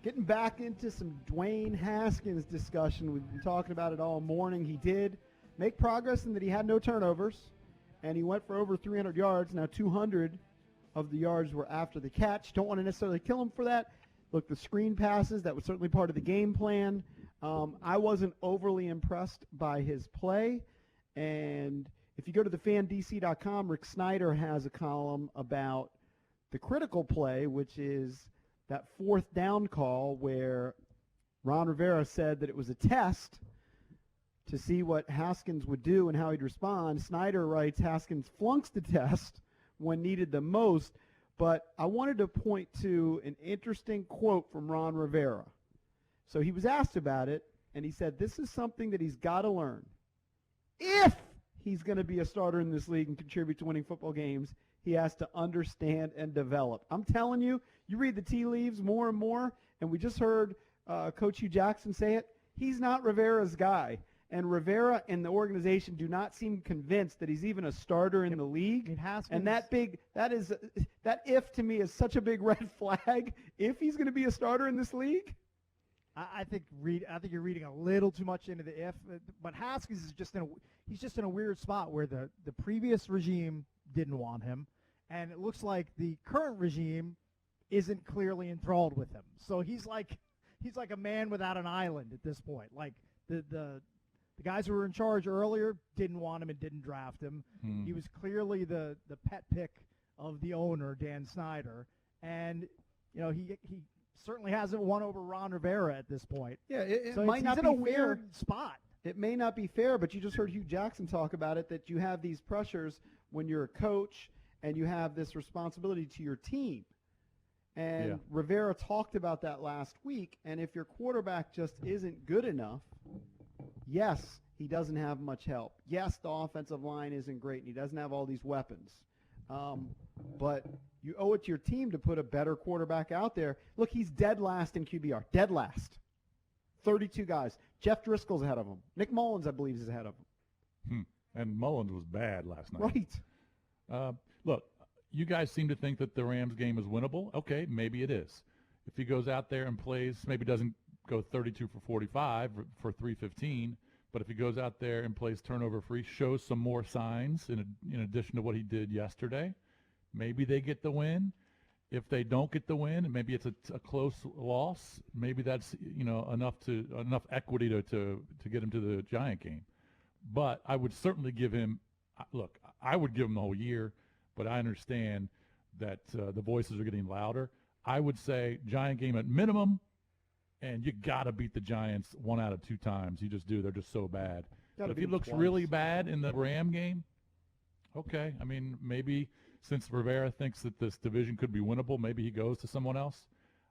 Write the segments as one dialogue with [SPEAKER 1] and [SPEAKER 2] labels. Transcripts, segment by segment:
[SPEAKER 1] Getting back into some Dwayne Haskins discussion. We've been talking about it all morning. He did make progress in that he had no turnovers, and he went for over 300 yards. Now 200 of the yards were after the catch. Don't want to necessarily kill him for that. Look, the screen passes, that was certainly part of the game plan. I wasn't overly impressed by his play. And if you go to thefandc.com, Rick Snyder has a column about the critical play, which is that fourth down call where Ron Rivera said that it was a test to see what Haskins would do and how he'd respond. Snyder writes Haskins flunks the test when needed the most. But I wanted to point to an interesting quote from Ron Rivera. So he was asked about it, and he said this is something that he's got to learn. If he's going to be a starter in this league and contribute to winning football games, he has to understand and develop. I'm telling you, you read the tea leaves more and more, and we just heard Coach Hugh Jackson say it, he's not Rivera's guy. And Rivera and the organization do not seem convinced that he's even a starter in the league. And that if to me is such a big red flag. If he's going to be a starter in this league,
[SPEAKER 2] I think you're reading a little too much into the if. But Haskins is just in a weird spot where the previous regime didn't want him, and it looks like the current regime isn't clearly enthralled with him. So he's like a man without an island at this point. Like the guys who were in charge earlier didn't want him and didn't draft him. He was clearly the pet pick of the owner, Dan Snyder, and he certainly hasn't won over Ron Rivera at this point.
[SPEAKER 1] Yeah, it
[SPEAKER 2] so
[SPEAKER 1] might not
[SPEAKER 2] in
[SPEAKER 1] be
[SPEAKER 2] a
[SPEAKER 1] fair.
[SPEAKER 2] weird spot.
[SPEAKER 1] It may not be fair, but you just heard Hugh Jackson talk about it, that you have these pressures when you're a coach and you have this responsibility to your team. And Rivera talked about that last week, and if your quarterback just isn't good enough, yes, he doesn't have much help. Yes, the offensive line isn't great, and he doesn't have all these weapons. But you owe it to your team to put a better quarterback out there. Look, he's dead last in QBR. Dead last. 32 guys. Jeff Driscoll's ahead of him. Nick Mullins, I believe, is ahead of him.
[SPEAKER 3] And Mullins was bad last night.
[SPEAKER 1] Right.
[SPEAKER 3] Look, you guys seem to think that the Rams game is winnable. Okay, maybe it is. If he goes out there and plays, maybe doesn't go 32 for 45 for 315, but if he goes out there and plays turnover-free, shows some more signs in addition to what he did yesterday, maybe they get the win. If they don't get the win, maybe it's a close loss. Maybe that's enough equity to get him to the Giant game. But I would certainly give him. Look, I would give him the whole year, but I understand that the voices are getting louder. I would say Giant game at minimum, and you got to beat the Giants 1 out of 2 times. You just do. They're just so bad. But if he looks really bad in the Ram game, okay. I mean, maybe since Rivera thinks that this division could be winnable, maybe he goes to someone else.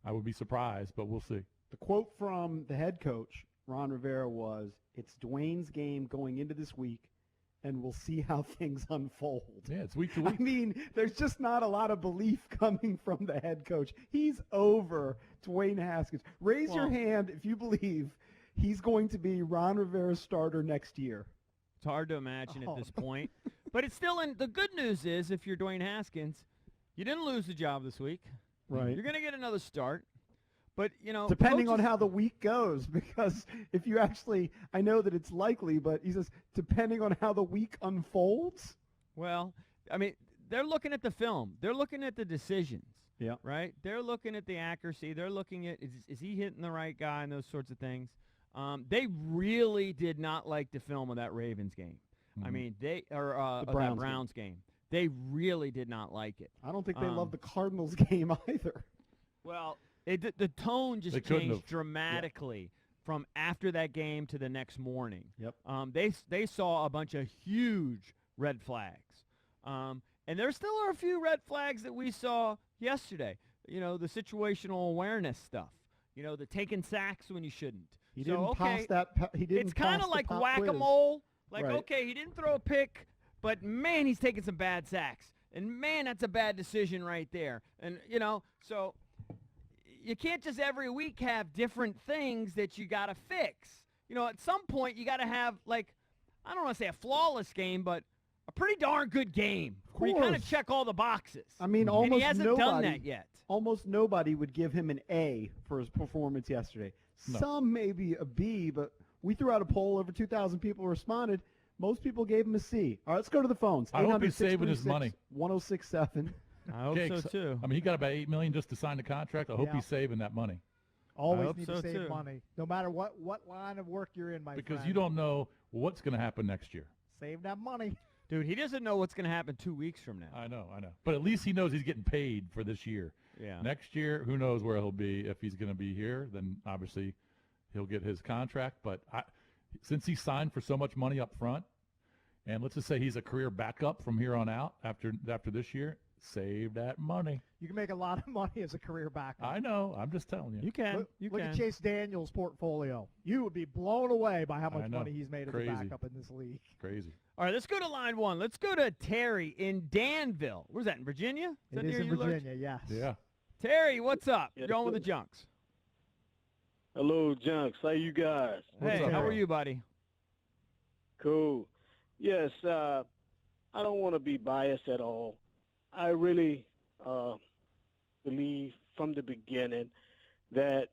[SPEAKER 3] I would be surprised, but we'll see.
[SPEAKER 1] The quote from the head coach, Ron Rivera, was, "It's Dwayne's game going into this week, and we'll see how things unfold."
[SPEAKER 3] Yeah, it's week to week.
[SPEAKER 1] I mean, there's just not a lot of belief coming from the head coach. He's over Dwayne Haskins. Raise your hand if you believe he's going to be Ron Rivera's starter next year.
[SPEAKER 4] It's hard to imagine at this point. But it's still the good news is, if you're Dwayne Haskins, you didn't lose the job this week.
[SPEAKER 1] Right.
[SPEAKER 4] You're going to get another start. But,
[SPEAKER 1] depending on how the week goes, because if you actually, I know that it's likely, but he says, depending on how the week unfolds.
[SPEAKER 4] Well, I mean, they're looking at the film. They're looking at the decisions.
[SPEAKER 1] Yeah.
[SPEAKER 4] Right? They're looking at the accuracy. They're looking at, is he hitting the right guy and those sorts of things. They really did not like the film of that Ravens game. I mean, that Browns game. They really did not like it.
[SPEAKER 1] I don't think they love the Cardinals game either.
[SPEAKER 4] Well, the tone just changed dramatically from after that game to the next morning.
[SPEAKER 1] Yep.
[SPEAKER 4] They saw a bunch of huge red flags. And there still are a few red flags that we saw yesterday. The situational awareness stuff. The taking sacks when you shouldn't.
[SPEAKER 1] He didn't pass that. He didn't.
[SPEAKER 4] It's kind of like whack-a-mole. Like, okay, he didn't throw a pick, but man, he's taking some bad sacks. And man, that's a bad decision right there. And so you can't just every week have different things that you got to fix. At some point you got to have, like, I don't want to say a flawless game, but a pretty darn good game where you kind of check all the boxes.
[SPEAKER 1] I mean,
[SPEAKER 4] and he hasn't done that yet.
[SPEAKER 1] almost nobody would give him an A for his performance yesterday.
[SPEAKER 3] No.
[SPEAKER 1] Some maybe a B, but we threw out a poll. Over 2,000 people responded. Most people gave him a C. All right, let's go to the phones.
[SPEAKER 3] I hope he's saving his money.
[SPEAKER 1] 1067.
[SPEAKER 4] I hope so too.
[SPEAKER 3] I mean, he got about $8 million just to sign the contract. I hope he's saving that money.
[SPEAKER 2] Always
[SPEAKER 4] hope
[SPEAKER 2] need
[SPEAKER 4] so
[SPEAKER 2] to save
[SPEAKER 4] too.
[SPEAKER 2] money, no matter what line of work you're in, my
[SPEAKER 3] Because
[SPEAKER 2] friend.
[SPEAKER 3] you don't know what's going to happen next year.
[SPEAKER 2] Save that money.
[SPEAKER 4] Dude, he doesn't know what's going to happen 2 weeks from now.
[SPEAKER 3] I know. But at least he knows he's getting paid for this year.
[SPEAKER 4] Yeah.
[SPEAKER 3] Next year, who knows where he'll be. If he's going to be here, then obviously he'll get his contract. But since he signed for so much money up front, and let's just say he's a career backup from here on out after this year, save that money.
[SPEAKER 2] You can make a lot of money as a career backup.
[SPEAKER 3] I know. I'm just telling you.
[SPEAKER 4] You can.
[SPEAKER 2] Look at Chase Daniel's portfolio. You would be blown away by how much
[SPEAKER 3] I know.
[SPEAKER 2] money he's made as
[SPEAKER 3] Crazy.
[SPEAKER 2] a backup in this league.
[SPEAKER 3] Crazy.
[SPEAKER 4] All right, let's go to line one. Let's go to Terry in Danville. Where's that, in Virginia?
[SPEAKER 2] It
[SPEAKER 4] near
[SPEAKER 2] is in
[SPEAKER 4] you, Lurch?
[SPEAKER 2] Virginia, yes.
[SPEAKER 3] Yeah.
[SPEAKER 4] Terry, what's up?
[SPEAKER 5] Yeah,
[SPEAKER 4] You're going with the Junks.
[SPEAKER 5] Hello, Junks. How you guys?
[SPEAKER 3] What's
[SPEAKER 4] Hey,
[SPEAKER 3] up,
[SPEAKER 4] how
[SPEAKER 3] bro?
[SPEAKER 4] are you, buddy?
[SPEAKER 5] Cool. Yes, I don't want to be biased at all. I really believe from the beginning that,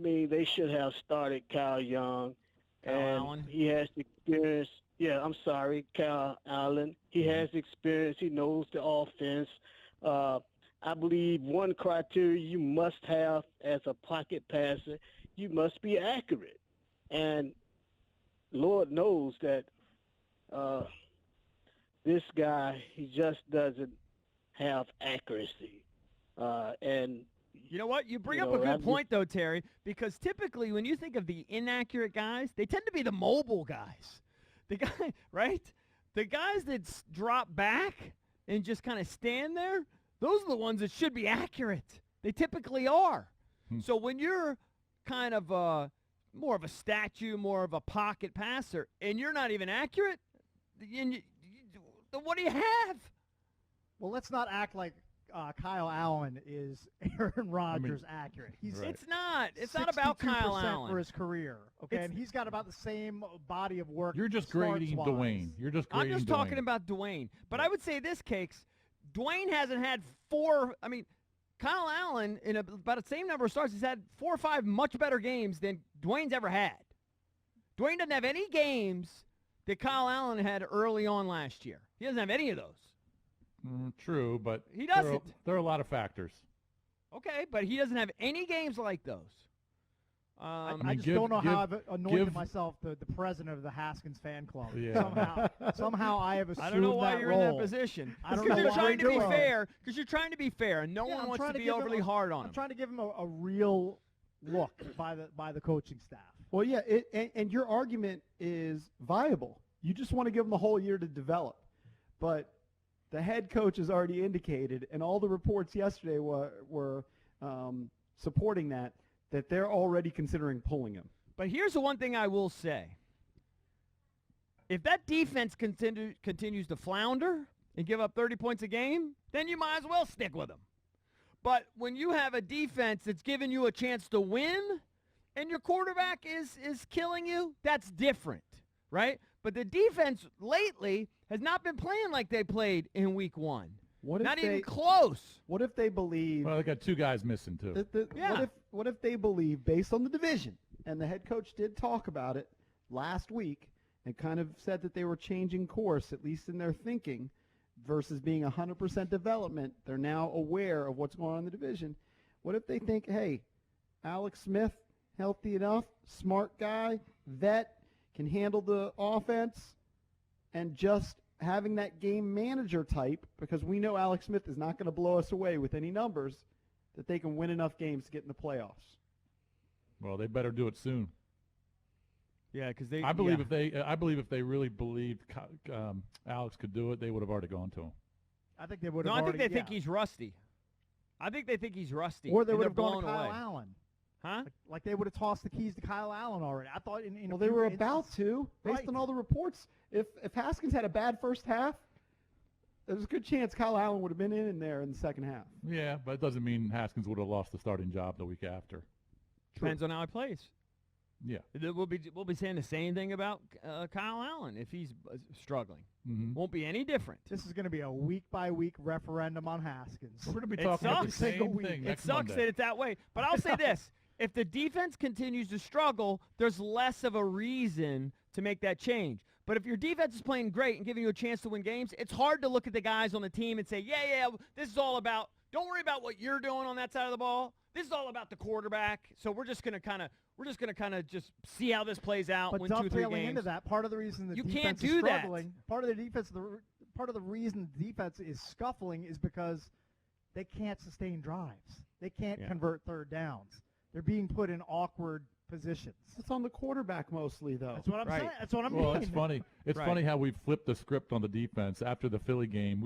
[SPEAKER 5] they should have started Kyle Young.
[SPEAKER 4] Kyle
[SPEAKER 5] and
[SPEAKER 4] Allen?
[SPEAKER 5] He has experience. Yeah, I'm sorry, Kyle Allen. He has experience. He knows the offense. I believe one criteria you must have as a pocket passer, you must be accurate. And Lord knows that this guy, he just doesn't have accuracy. And
[SPEAKER 4] You know what? You bring
[SPEAKER 5] You
[SPEAKER 4] up
[SPEAKER 5] know,
[SPEAKER 4] a good
[SPEAKER 5] I'm just-
[SPEAKER 4] point, though, Terry, because typically when you think of the inaccurate guys, they tend to be the mobile guys. The guy, right? The guys that drop back and just kind of stand there, those are the ones that should be accurate. They typically are. So when you're kind of more of a statue, more of a pocket passer, and you're not even accurate, then what do you have?
[SPEAKER 2] Well, let's not act like Kyle Allen is Aaron Rodgers accurate. He's
[SPEAKER 3] Right.
[SPEAKER 4] It's not. It's not about Kyle
[SPEAKER 2] 62%
[SPEAKER 4] Allen.
[SPEAKER 2] for his career. Okay,
[SPEAKER 4] It's-
[SPEAKER 2] and he's got about the same body of work.
[SPEAKER 3] You're just
[SPEAKER 2] starts
[SPEAKER 3] grading
[SPEAKER 2] wise.
[SPEAKER 3] Dwayne. You're just
[SPEAKER 4] I'm
[SPEAKER 3] grading
[SPEAKER 4] just
[SPEAKER 3] Dwayne.
[SPEAKER 4] talking about Dwayne. But I would say this, Cakes, Dwayne hasn't had four. Kyle Allen, in about the same number of starts, has had 4 or 5 much better games than Dwayne's ever had. Dwayne doesn't have any games that Kyle Allen had early on last year. He doesn't have any of those.
[SPEAKER 3] True, but
[SPEAKER 4] He doesn't.
[SPEAKER 3] There are a lot of factors.
[SPEAKER 4] Okay, but he doesn't have any games like those.
[SPEAKER 2] I
[SPEAKER 3] mean,
[SPEAKER 2] just
[SPEAKER 3] give-
[SPEAKER 2] don't know how I've
[SPEAKER 3] give-
[SPEAKER 2] anointed
[SPEAKER 3] give-
[SPEAKER 2] myself the president of the Haskins fan club.
[SPEAKER 3] Yeah.
[SPEAKER 2] Somehow I have assumed
[SPEAKER 4] I don't know why
[SPEAKER 2] that
[SPEAKER 4] you're
[SPEAKER 2] role.
[SPEAKER 4] in that position.
[SPEAKER 2] I don't
[SPEAKER 4] Because
[SPEAKER 2] know
[SPEAKER 4] you're
[SPEAKER 2] why
[SPEAKER 4] trying to
[SPEAKER 2] you're
[SPEAKER 4] be
[SPEAKER 2] doing it.
[SPEAKER 4] fair. Because you're trying to be fair, and no
[SPEAKER 2] Yeah,
[SPEAKER 4] one
[SPEAKER 2] I'm
[SPEAKER 4] wants
[SPEAKER 2] trying
[SPEAKER 4] to be
[SPEAKER 2] give him
[SPEAKER 4] overly hard on
[SPEAKER 2] I'm
[SPEAKER 4] him.
[SPEAKER 2] trying to give him a real look by the coaching staff.
[SPEAKER 1] Well, yeah, and your argument is viable. You just want to give them a whole year to develop. But the head coach has already indicated, and all the reports yesterday were supporting that they're already considering pulling him.
[SPEAKER 4] But here's the one thing I will say. If that defense continues to flounder and give up 30 points a game, then you might as well stick with them. But when you have a defense that's giving you a chance to win and your quarterback is killing you, that's different, right? But the defense lately has not been playing like they played in week 1. Not even close.
[SPEAKER 1] What if they believe?
[SPEAKER 3] Well, they got 2 guys missing too.
[SPEAKER 4] Yeah.
[SPEAKER 1] What if they believe, based on the division, and the head coach did talk about it last week and kind of said that they were changing course, at least in their thinking, versus being 100% development. They're now aware of what's going on in the division. What if they think, hey, Alex Smith, healthy enough, smart guy, vet, can handle the offense, and just having that game manager type, because we know Alex Smith is not going to blow us away with any numbers, that they can win enough games to get in the playoffs.
[SPEAKER 3] Well, they better do it soon.
[SPEAKER 4] Yeah, because
[SPEAKER 3] I believe if they really believed Alex could do it, they would have already gone to him.
[SPEAKER 2] I think they would
[SPEAKER 4] No,
[SPEAKER 2] have.
[SPEAKER 4] I think they think he's rusty. I think they think he's rusty.
[SPEAKER 2] Or they
[SPEAKER 4] and
[SPEAKER 2] would
[SPEAKER 4] they're
[SPEAKER 2] have gone to
[SPEAKER 4] blown
[SPEAKER 2] Kyle
[SPEAKER 4] away.
[SPEAKER 2] Allen.
[SPEAKER 4] Huh?
[SPEAKER 2] Like they would have tossed the keys to Kyle Allen already. I thought in
[SPEAKER 1] Well,
[SPEAKER 2] a
[SPEAKER 1] they
[SPEAKER 2] few
[SPEAKER 1] were
[SPEAKER 2] instances-
[SPEAKER 1] about to, based
[SPEAKER 2] Right.
[SPEAKER 1] on all the reports. If Haskins had a bad first half, there's a good chance Kyle Allen would have been in there in the second half.
[SPEAKER 3] Yeah, but it doesn't mean Haskins would have lost the starting job the week after.
[SPEAKER 4] Depends on how he plays.
[SPEAKER 3] Yeah.
[SPEAKER 4] We'll be saying the same thing about Kyle Allen if he's struggling.
[SPEAKER 3] Mm-hmm.
[SPEAKER 4] Won't be any different.
[SPEAKER 2] This is going to be a week-by-week referendum on Haskins.
[SPEAKER 3] We're going to be
[SPEAKER 4] It
[SPEAKER 3] talking about the
[SPEAKER 4] sucks.
[SPEAKER 3] same thing
[SPEAKER 4] It
[SPEAKER 3] next
[SPEAKER 4] sucks
[SPEAKER 3] Monday.
[SPEAKER 4] that it's that way. But I'll say this. If the defense continues to struggle, there's less of a reason to make that change. But if your defense is playing great and giving you a chance to win games, it's hard to look at the guys on the team and say, yeah, this is all about – don't worry about what you're doing on that side of the ball. This is all about the quarterback. So we're just going to kind of just see how this plays out,
[SPEAKER 2] But
[SPEAKER 4] win 2 or 3
[SPEAKER 2] dovetailing
[SPEAKER 4] games.
[SPEAKER 2] into that, part of the reason the
[SPEAKER 4] You
[SPEAKER 2] defense
[SPEAKER 4] can't
[SPEAKER 2] is
[SPEAKER 4] do that.
[SPEAKER 2] struggling, part of the reason the defense is scuffling is because they can't sustain drives. They can't convert third downs. They're being put in awkward positions.
[SPEAKER 1] It's on the quarterback mostly, though.
[SPEAKER 2] That's what I'm saying. That's what I'm
[SPEAKER 3] Well,
[SPEAKER 2] meaning.
[SPEAKER 3] it's funny. It's
[SPEAKER 4] Right.
[SPEAKER 3] funny how we flipped the script on the defense after the Philly game.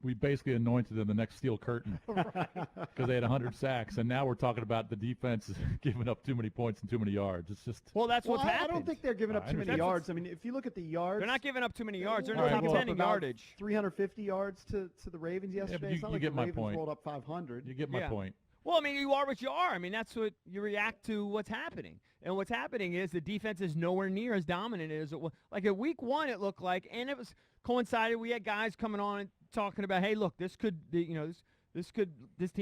[SPEAKER 3] We basically anointed them the next steel curtain because they had 100 sacks, and now we're talking about the defense giving up too many points and too many yards. It's just
[SPEAKER 4] Well, that's
[SPEAKER 1] Well,
[SPEAKER 4] what's
[SPEAKER 1] I
[SPEAKER 4] happened.
[SPEAKER 1] don't think they're giving up
[SPEAKER 3] I
[SPEAKER 1] too many
[SPEAKER 3] understand.
[SPEAKER 1] yards. I mean, if you look at the yards,
[SPEAKER 4] They're not giving up too many yards. They're in
[SPEAKER 3] All
[SPEAKER 4] the
[SPEAKER 3] right,
[SPEAKER 4] top
[SPEAKER 3] well,
[SPEAKER 4] 10 in
[SPEAKER 1] about
[SPEAKER 4] yardage.
[SPEAKER 1] 350 yards to the Ravens yesterday.
[SPEAKER 3] but
[SPEAKER 1] It's not
[SPEAKER 3] you
[SPEAKER 1] like
[SPEAKER 3] get
[SPEAKER 1] the
[SPEAKER 3] my
[SPEAKER 1] Ravens
[SPEAKER 3] point.
[SPEAKER 1] rolled up 500.
[SPEAKER 3] you get my
[SPEAKER 4] Yeah.
[SPEAKER 3] point.
[SPEAKER 4] Well, I mean, you are what you are. I mean, that's what you react to what's happening. And what's happening is the defense is nowhere near as dominant as it was. Like at week 1, it looked like, and it was coincided. We had guys coming on and talking about, hey, look, this team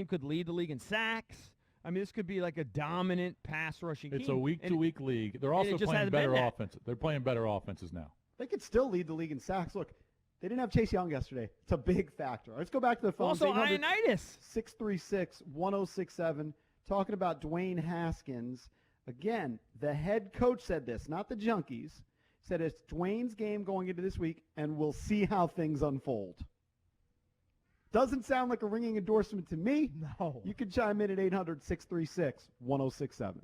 [SPEAKER 4] could lead the league in sacks. I mean, this could be like a dominant pass rushing
[SPEAKER 3] It's
[SPEAKER 4] team.
[SPEAKER 3] a week-to-week league. They're
[SPEAKER 4] and
[SPEAKER 3] also
[SPEAKER 4] it just
[SPEAKER 3] playing
[SPEAKER 4] hasn't
[SPEAKER 3] better
[SPEAKER 4] been that.
[SPEAKER 3] offenses. They're playing better offenses now.
[SPEAKER 1] They could still lead the league in sacks. Look, they didn't have Chase Young yesterday. It's a big factor. Let's go back to the phones.
[SPEAKER 4] Also, Ionitis.
[SPEAKER 1] 636-1067. Talking about Dwayne Haskins. Again, the head coach said this, not the Junkies. Said it's Dwayne's game going into this week, and we'll see how things unfold. Doesn't sound like a ringing endorsement to me.
[SPEAKER 2] No.
[SPEAKER 1] You can chime in at 800-636-1067.